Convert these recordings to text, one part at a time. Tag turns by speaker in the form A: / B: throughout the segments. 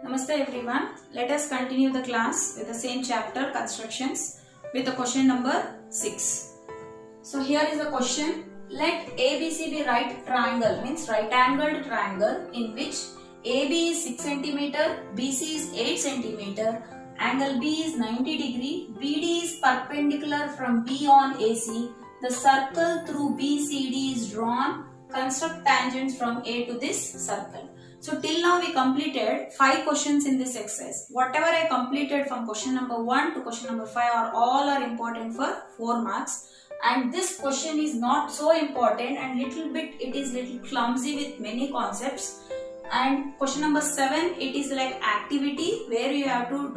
A: Namaste everyone. Let us continue the class with the same chapter constructions with the question number 6. So here is the question. Let ABC be right triangle, means right angled triangle in which AB is 6 cm, BC is 8 cm, angle B is 90 degree, BD is perpendicular from B on AC, the circle through BCD is drawn, construct tangents from A to this circle. So till now we completed 5 questions in this exercise. Whatever I completed from question number 1 to question number 5 all are important for 4 marks. And this question is not so important and it is little clumsy with many concepts. And question number 7, it is like activity where you have to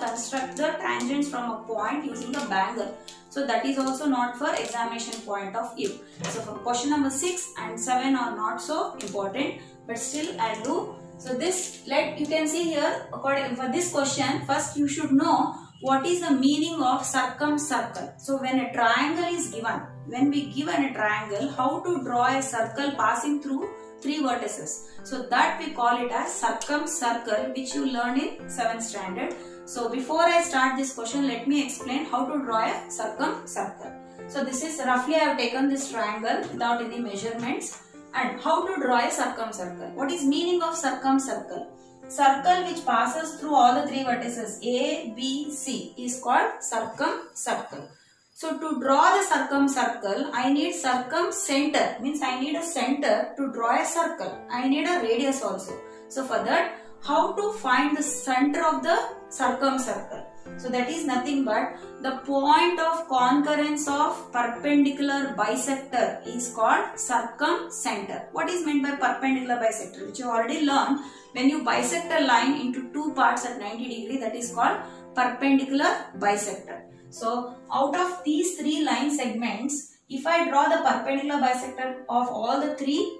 A: construct the tangents from a point using the bangle. So that is also not for examination point of view. So for question number 6 and 7 are not so important, but still I'll do. So you can see here, according for this question, first you should know what is the meaning of circumcircle. So when a triangle is given, when we given a triangle, how to draw a circle passing through 3 vertices. So that we call it as circumcircle, which you learn in 7th standard. So before I start this question, let me explain how to draw a circumcircle. So this is roughly I have taken this triangle without any measurements. And how to draw a circumcircle. What is meaning of circumcircle? Circle which passes through all the 3 vertices A, B, C is called circumcircle. So to draw the circumcircle, I need circumcenter, means I need a center to draw a circle. I need a radius also. So for that, how to find the center of the circumcircle? So that is nothing but the point of concurrence of perpendicular bisector is called circumcenter. What is meant by perpendicular bisector? Which you already learned. When you bisect a line into 2 parts at 90 degree, that is called perpendicular bisector. So out of these 3 line segments, if I draw the perpendicular bisector of all the 3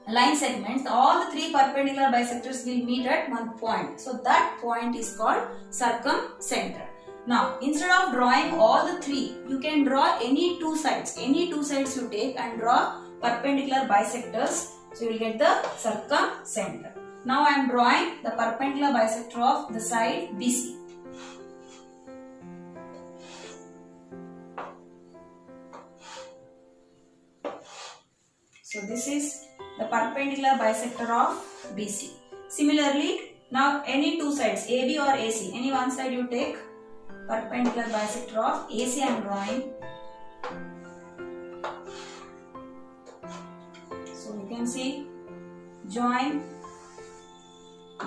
A: line segments, all the 3 perpendicular bisectors will meet at one point. So that point is called circumcenter. Now instead of drawing all the 3, you can draw any 2 sides. Any 2 sides you take and draw perpendicular bisectors. So you will get the circumcenter. Now I am drawing the perpendicular bisector of the side BC. So this is the perpendicular bisector of BC. Similarly, now any 2 sides, AB or AC, any one side you take, perpendicular bisector of AC I am drawing. So you can see, join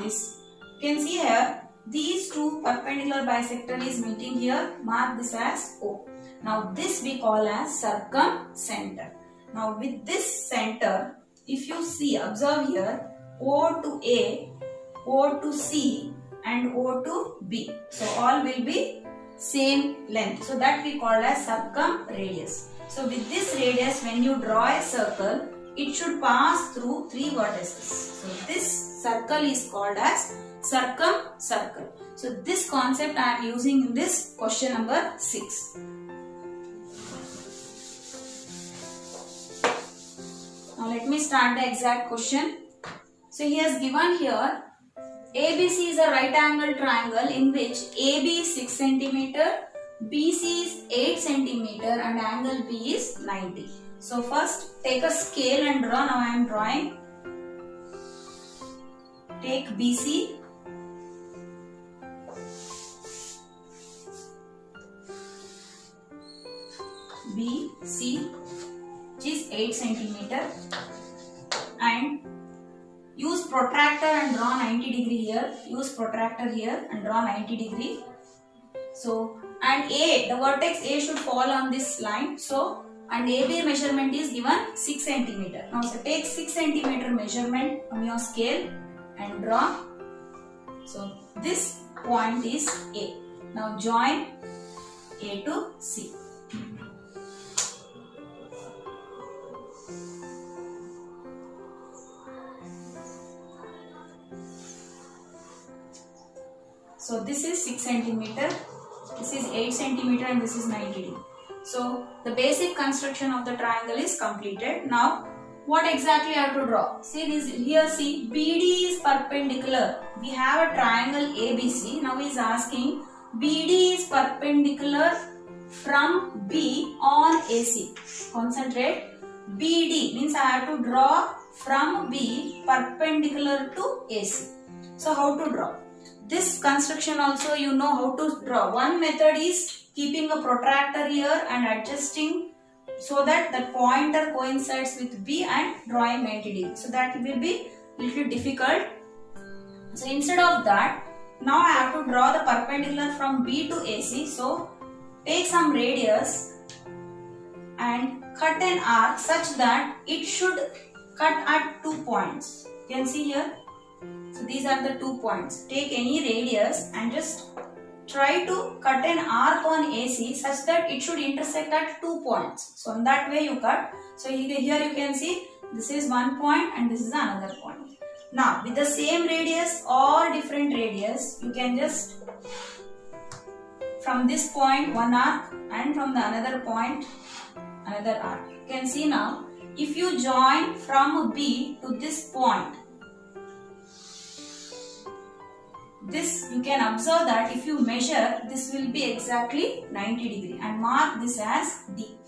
A: this. You can see here, these 2 perpendicular bisector is meeting here, mark this as O. Now this we call as circumcenter. Now with this center, if you see, observe here, O to A, O to C and O to B. So all will be same length. So that we call as circumradius. So with this radius, when you draw a circle, it should pass through 3 vertices. So this circle is called as circumcircle. So this concept I am using in this question number 6. Now let me start the exact question. So he has given here, ABC is a right angle triangle in which AB is 6 cm, BC is 8 cm and angle B is 90. So first take a scale and draw. Now I am drawing. Take BC. BC, which is 8 cm, and use protractor and draw 90 degree here. Use protractor here and draw 90 degree. So, and A, the vertex A should fall on this line. So, and AB measurement is given 6 cm. Now, so take 6 cm measurement on your scale and draw. So, this point is A. Now, join A to C. So this is 6 cm, this is 8 cm and this is 90 degree. So the basic construction of the triangle is completed. Now what exactly I have to draw? See this here, see BD is perpendicular. We have a triangle ABC. Now he is asking BD is perpendicular from B on AC. Concentrate. BD means I have to draw from B perpendicular to AC. So how to draw? This construction also you know how to draw. One method is keeping a protractor here and adjusting so that the pointer coincides with B and drawing 90 degrees. So that will be little difficult. So instead of that, now I have to draw the perpendicular from B to AC. So take some radius and cut an arc such that it should cut at 2 points. You can see here. So these are the 2 points. Take any radius and just try to cut an arc on AC such that it should intersect at 2 points. So in that way you cut. So here you can see this is 1 point and this is another point. Now with the same radius or different radius, you can just from this point one arc and from the another point another arc. You can see now if you join from B to this point, this you can observe that if you measure, this will be exactly 90 degree and mark this as D.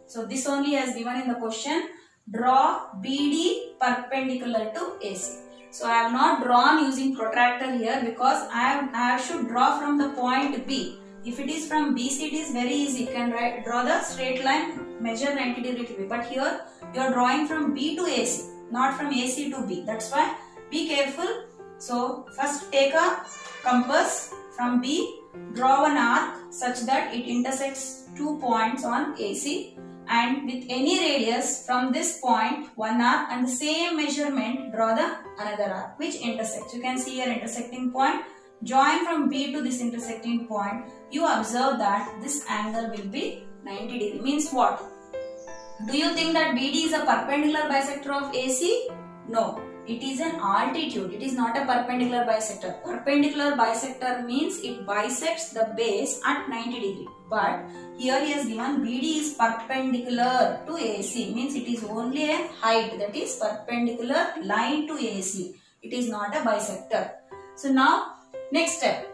A: So this only as given in the question. Draw BD perpendicular to AC. So I have not drawn using protractor here because I should draw from the point B. If it is from BC, it is very easy. You can draw the straight line, measure 90 degree to B. But here you are drawing from B to AC, not from AC to B. That's why be careful. So first take a compass from B, draw an arc such that it intersects 2 points on AC, and with any radius from this point one arc and the same measurement draw the another arc which intersects. You can see here intersecting point. Join from B to this intersecting point. You observe that this angle will be 90 degree. Means what? Do you think that BD is a perpendicular bisector of AC? No. It is an altitude. It is not a perpendicular bisector. Perpendicular bisector means it bisects the base at 90 degree. But here he has given BD is perpendicular to AC. Means it is only a height, that is perpendicular line to AC. It is not a bisector. So now next step.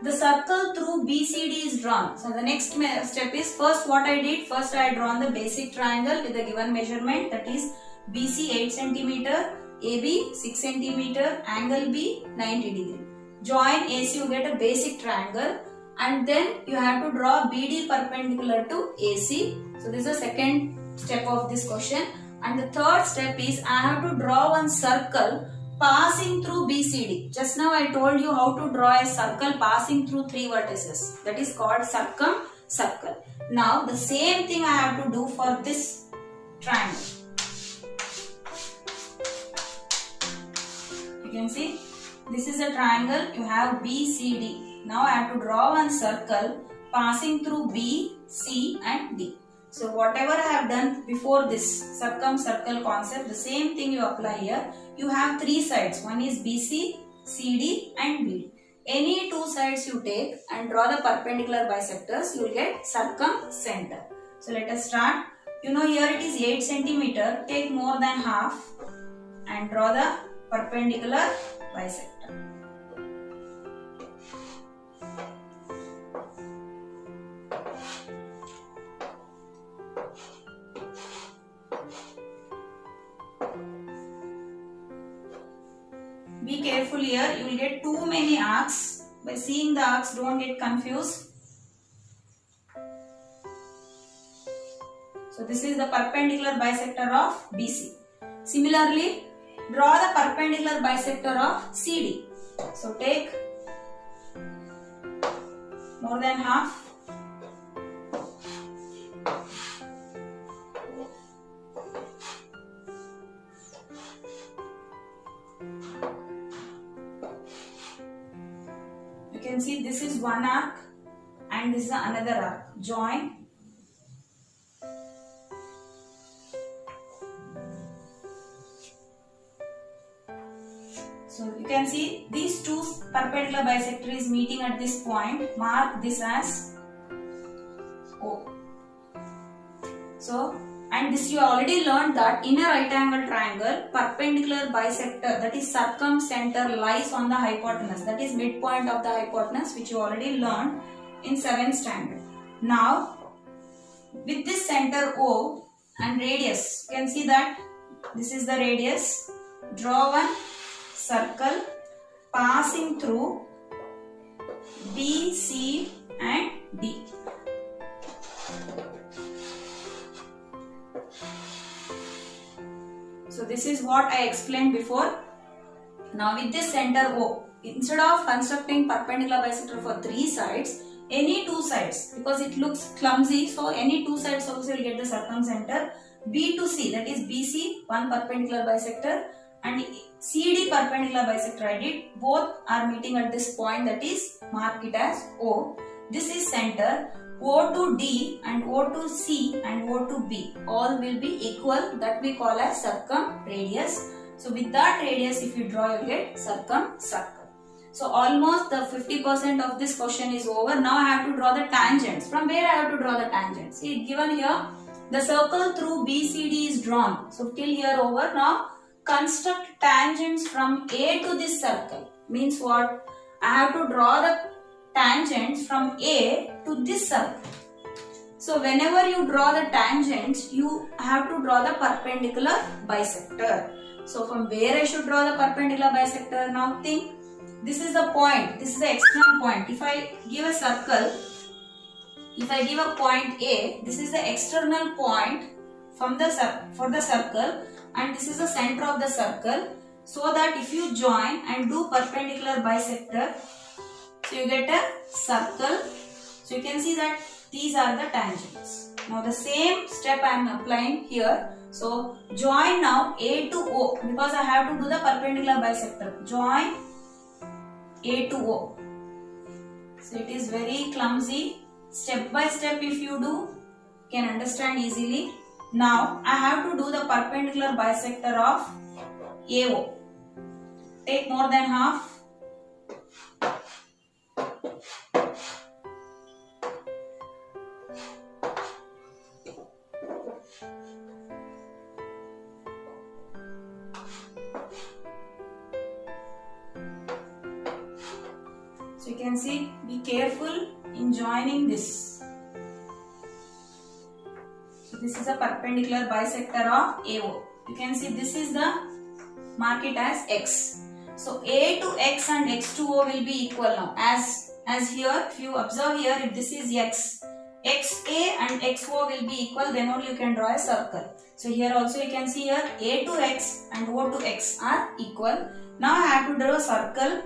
A: The circle through BCD is drawn. So the next step is, first what I did, first I had drawn the basic triangle with the given measurement, that is BC 8 cm, AB 6 cm, angle B 90 degree. Join AC, you get a basic triangle, and then you have to draw BD perpendicular to AC. So this is the second step of this question. And the third step is I have to draw one circle passing through BCD. Just now I told you how to draw a circle passing through 3 vertices. That is called circle. Now the same thing I have to do for this triangle. You can see this is a triangle. You have BCD. Now I have to draw one circle passing through B, C and D. So whatever I have done before this circumcircle concept, the same thing you apply here. You have 3 sides. One is BC, CD and BD. Any 2 sides you take and draw the perpendicular bisectors, you will get circumcenter. So let us start. You know here it is 8 cm. Take more than half and draw the perpendicular bisector. Be careful here, you will get too many arcs. By seeing the arcs, don't get confused. So this is the perpendicular bisector of BC. Similarly, draw the perpendicular bisector of CD. So take more than half. You can see this is one arc and this is another arc. Join. So you can see these 2 perpendicular bisectors meeting at this point. Mark this as O. So And this you already learned that in a right angle triangle, perpendicular bisector, that is circumcenter, lies on the hypotenuse. That is midpoint of the hypotenuse, which you already learned in 7th standard. Now, with this center O and radius, you can see that this is the radius. Draw one circle passing through B, C and D. So this is what I explained before. Now with this center O, instead of constructing perpendicular bisector for 3 sides, any 2 sides, because it looks clumsy, so any 2 sides also will get the circumcenter. B to C, that is BC, one perpendicular bisector, and CD perpendicular bisector I did. Both are meeting at this point, that is mark it as O. This is center. O to D and O to C and O to B all will be equal, that we call as circumradius. So with that radius, if you draw, you get circumcircle. So almost the 50% of this question is over. Now I have to draw the tangents. From where I have to draw the tangents? See, given here the circle through BCD is drawn. So till here over. Now construct tangents from A to this circle. Means what? I have to draw the tangents from A to this circle. So whenever you draw the tangents, you have to draw the perpendicular bisector. So from where I should draw the perpendicular bisector? Now think, this is the point, this is the external point. If I give a circle, if I give a point A, this is the external point from the for the circle, and this is the center of the circle, so that if you join and do perpendicular bisector, so you get a circle. So you can see that these are the tangents. Now the same step I am applying here. So join now A to O, because I have to do the perpendicular bisector. Join A to O. So it is very clumsy. Step by step if you do, you can understand easily. Now I have to do the perpendicular bisector of AO. Take more than half. So you can see, be careful in joining this. So this is a perpendicular bisector of AO. You can see this is the, mark it as X. So A to X and X to O will be equal now. As here, if you observe here, if this is X, XA and XO will be equal, then only you can draw a circle. So here also you can see here A to X and O to X are equal. Now I have to draw a circle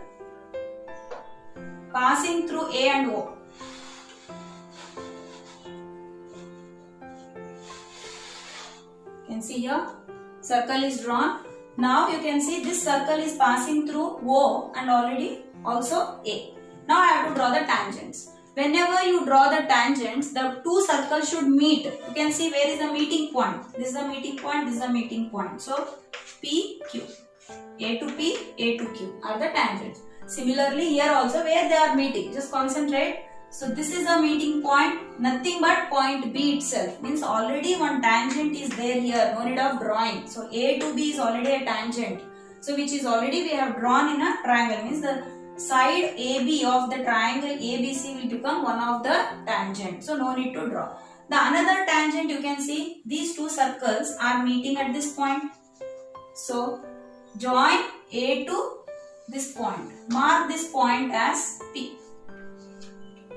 A: passing through A and O. You can see here, circle is drawn. Now you can see this circle is passing through O and already also A. Now I have to draw the tangents. Whenever you draw the tangents, the two circles should meet. You can see where is the meeting point. This is the meeting point, this is the meeting point. So P, Q. A to P, A to Q are the tangents. Similarly here also where they are meeting, just concentrate. So this is the meeting point, nothing but point B itself. Means already one tangent is there here, no need of drawing. So A to B is already a tangent. So which is already we have drawn in a triangle. Means the side AB of the triangle ABC will become one of the tangents. So no need to draw. The another tangent you can see, these two circles are meeting at this point. So join A to this point. Mark this point as P.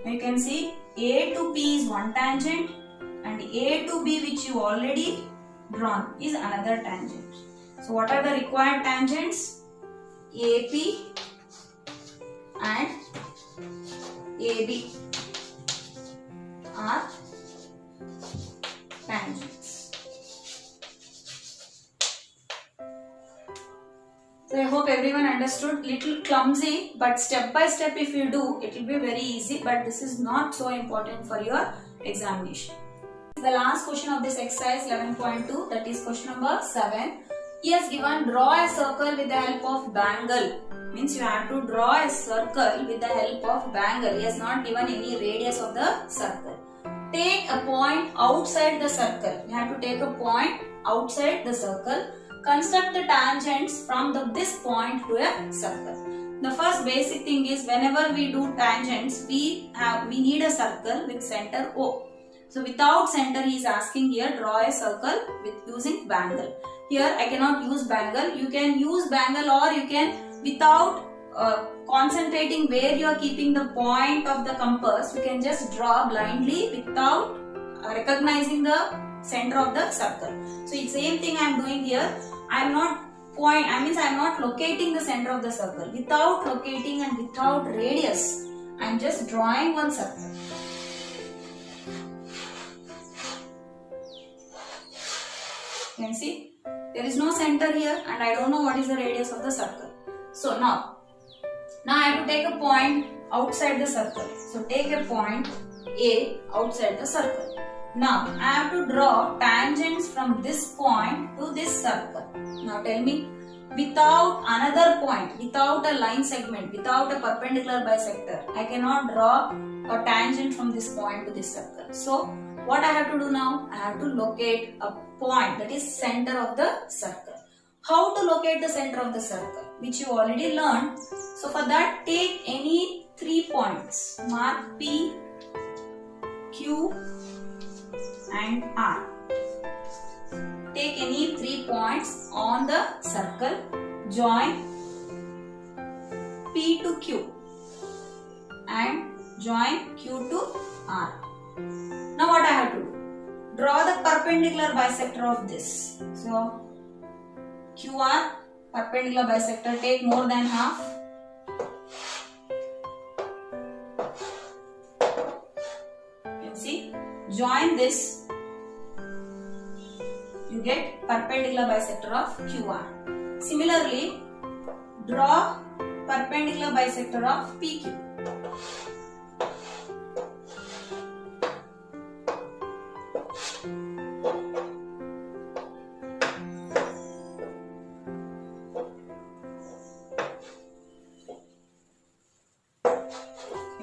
A: You can see A to P is one tangent and A to B, which you already drawn, is another tangent. So what are the required tangents? AP and AB are tangents. So I hope everyone understood. Little clumsy, but step by step if you do, it will be very easy, but this is not so important for your examination. The last question of this exercise 11.2, that is question number 7. He has given draw a circle with the help of bangle. Means you have to draw a circle with the help of bangle. He has not given any radius of the circle. take a point outside the circle. You have to take a point outside the circle. Construct the tangents from this point to a circle. The first basic thing is whenever we do tangents, we need a circle with center O. So without center, he is asking here, draw a circle with using bangle. Here I cannot use bangle. You can use bangle, or you can, without concentrating where you are keeping the point of the compass, you can just draw blindly without recognizing the center of the circle. So it's same thing I am doing here. I am not locating the center of the circle. Without locating and without radius, I am just drawing one circle. You can see there is no center here, and I don't know what is the radius of the circle. So now I have to take a point outside the circle. So take a point A outside the circle. Now I have to draw tangents from this point to this circle. Now tell me, without another point, without a line segment, without a perpendicular bisector, I cannot draw a tangent from this point to this circle. So what I have to do now? I have to locate a point, that is center of the circle. How to locate the center of the circle, which you already learned. So for that, take any 3 points. Mark P, Q and R. Take any 3 points on the circle. Join P to Q and join Q to R. Now what I have to do? Draw the perpendicular bisector of this. So QR, perpendicular bisector, take more than half. You can see, join this, you get perpendicular bisector of QR. Similarly, draw perpendicular bisector of PQ.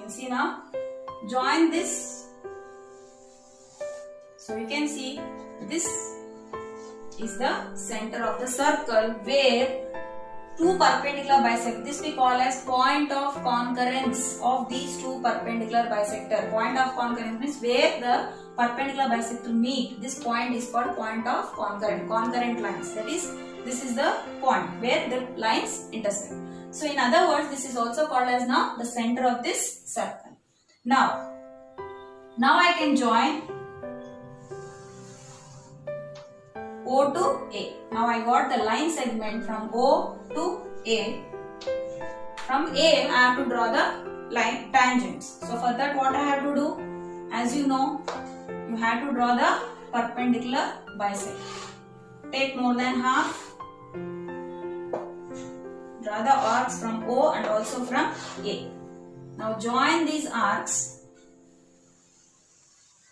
A: See now, join this. So you can see this is the center of the circle where two perpendicular bisect. This we call as point of concurrence of these two perpendicular bisector. Point of concurrence means where the perpendicular bisector meet. This point is called point of concurrent lines. That is, this is the point where the lines intersect. So in other words, this is also called as now the center of this circle. Now I can join O to A. Now I got the line segment from O to A. From A, I have to draw the line tangents. So for that, what I have to do? As you know, you have to draw the perpendicular bisector. Take more than half. Draw the arcs from O and also from A. Now join these arcs.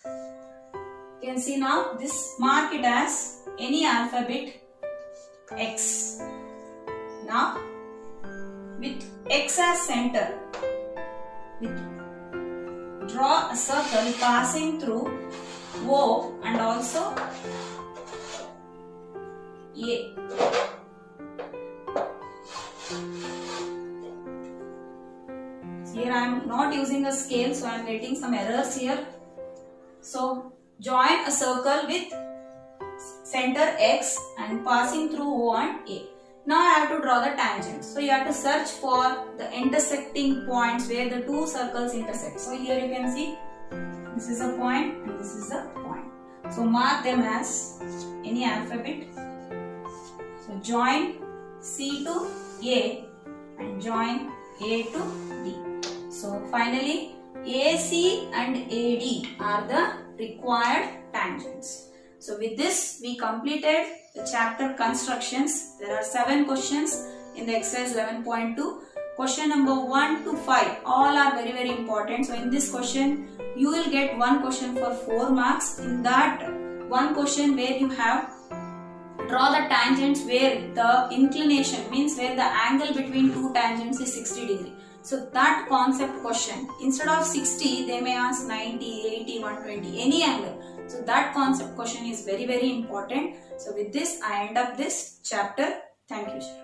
A: You can see now this, mark it as any alphabet X. Now with X as center, draw a circle passing through O and also A. Here I am not using a scale, so I am getting some errors here. So join a circle with center X and passing through O and A. Now I have to draw the tangents. So you have to search for the intersecting points where the two circles intersect. So here you can see this is a point and this is a point. So mark them as any alphabet. So join C to A and join A to D. So finally AC and AD are the required tangents. So with this we completed the chapter constructions. There are 7 questions in the exercise 11.2. Question number 1 to 5 all are very important. So in this question you will get one question for 4 marks. In that one question where you have draw the tangents where the inclination means where the angle between two tangents is 60 degree. So that concept question, instead of 60, they may ask 90, 80, 120, any angle. So that concept question is very, very important. So with this, I end up this chapter. Thank you.